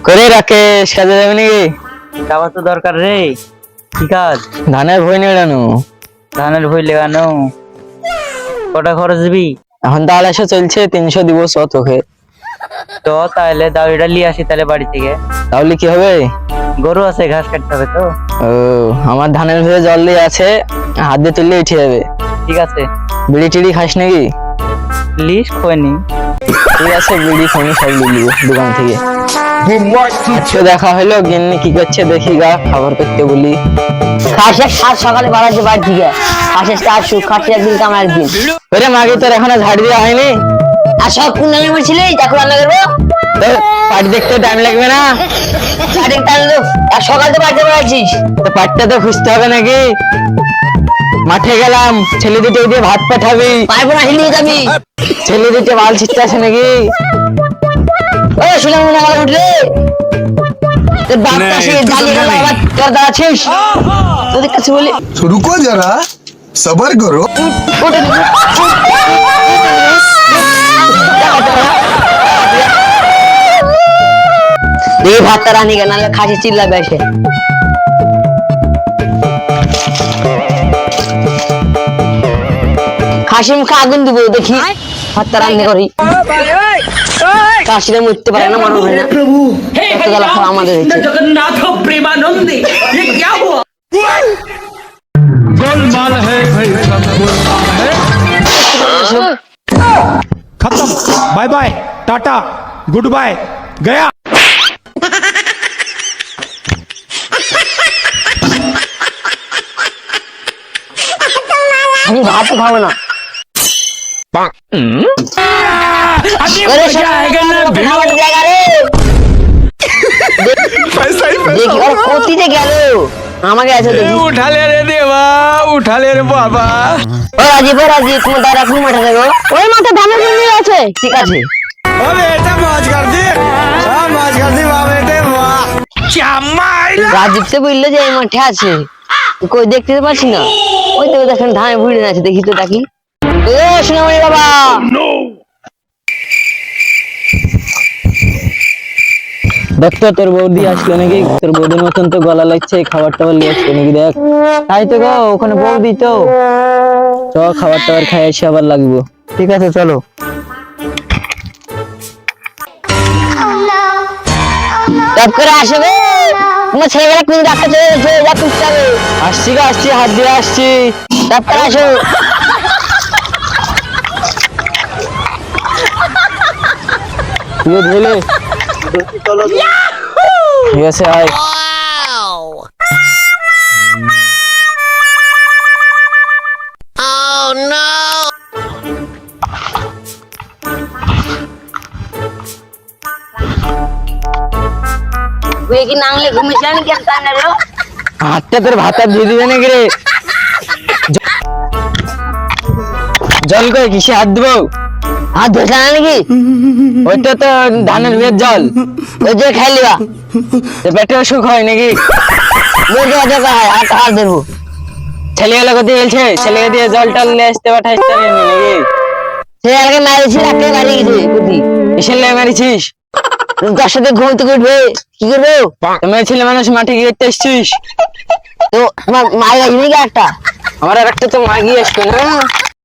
করে রাকেশ, কাজে যাবে নাকি? যাওয়া তো দরকার রে। কি কাজ? ধানের ভই নিয়ে এলানো। ধানের ভুই লেগানো। কটা খরচ দিবি? এখন তো 250 চলছে, 300 দিব তোকে। তো তাহলে দাওড়িটা নিয়ে আসি তাহলে বাড়ি থেকে। তাহলে কি হবে? গরু আছে, ঘাস কাটতে হবে তো। ও, আমার ধানের ভয়ে জল দিয়ে আছে, হাত দিয়ে তুললে উঠে যাবে। ঠিক আছে। বিড়ি টিড়ি খাস নাকি? লিস্ট খোয়নি। ঠিক আছে, বিড়ি ফোনে সব নিয়ে নিবো দোকান থেকে। আজকে দেখা হলো, গিন্নি কি করছে দেখি গা, খবর করতে বলি। খাসের সাত সকালে বাড়াচ্ছে বাড়ি থেকে। খাসের সাত সুখ খাসি একদিন কামা একদিন। ওরে মাগে, তোর এখনো ঝাড় দেওয়া হয়নি? আর সব কোন নামে বলছিলে দেখো রান্না করবো। তো পাটি দেখতে টাইম লাগবে না? কাটিং টানলো আর সকাল তো বাড়িতে বাড়াচ্ছিস। তো পাটটা তো খুঁজতে হবে নাকি? মাঠে গেলাম, ছেলে দুটো দিয়ে ভাত পাঠাবি। পারবো না, হিলিয়ে যাবি। ছেলে দুটো মাল ছিটতে আছে নাকি? ও শুনে মনে আমার উঠলে তোর বাপ কাছে জ্বালিয়ে গেল, আবার তোর দাঁড়াচ্ছিস। তোদের কাছে বলি रुको जरा सबर करो। দেখি ভাতটা রানি কেন, নাহলে খাসি চিল্লাবে এসে। খাসি মুখে আগুন দিব, দেখি ভাতটা রান্না করি। কাশিরা মরতে পারে না, মানুষ হয় না। এত জ্বালা খাওয়া আমাদের হয়েছে। जगन्नाथ प्रेमानंदी ये क्या हुआ? गोलमाल है भाई, सब गोलमाल है। खत्म, bye bye, tata, good bye, गया। আমি ভাত খাবো না। अभी ওরে मजा आएगा ना भिड़ो। খাবার জায়গা রে। দেখি ওর কতিতে গেল, আমাকে আছে দেখি। উঠা লে রে দেবা, উঠা লে রে বাবা। ও রাজীব, ও রাজীব, তুমি তার এখন মাঠে দেবো। ওই মাঠে ধানের জমি আছে। ঠিক আছে। क्या मारा? রাজীব সে বললো যে এই মাঠে আছে, কই দেখতে তো পাচ্ছি না। ওই তো দেখেন ধানে ভুড়ি আছে, দেখি তো ডাকি। ও সোনামণি বাবা, দেখতো তোর বৌদি আসলো নাকি? তোর বৌদির মতন তো গলা লাগছে, খাবার টাবার নিয়ে আসলো নাকি দেখ। তাই তো গো, ওখানে বৌদি তো। চ খাবার টাবার খাই এসে আবার লাগবো। ঠিক আছে চলো। টপ করে আসবে। তোমার ছেলেবেলা কোন ডাক্তার চলে গেছে, যা খুঁজতে হবে। আসছি গো, আসছি, হাত দিয়ে আসছি। টপ করে আসো। তুই ধুলে ঠিক আছে, আয়। তুই কি নাংলে ঘুমিয়েছিলেন কেন টাইম লাগলো? হাতটা তোর ভাতা দিয়ে দিবে নাকি রে? জল কই, কিসে হাত দিব? হাত ধরছে না নাকি? ওইটা তো ধানের ভেজ জল। ওই যে খাই লিবা। পেটে অসুখ হয় নাকি? মুখ দেওয়া দরকার হয়, হাত ধরবো। ছেলেগুলো কোথায় গেছে? ছেলেকে দিয়ে জল টল নিয়ে আসতে পাঠাইতে পারিনি নাকি? সে আগে মারিছি, রাখতে মারি গেছে কুতি। কিসের লেগে মারিছিস? তার সাথে ঘুমতে উঠবে, কি করবো? তুমি ছেলে মানুষ মাঠে গিয়ে এসছিস? তো তোমার মায়ের গাছ নাকি একটা? আমার আর একটা তো মাগি আসবে না।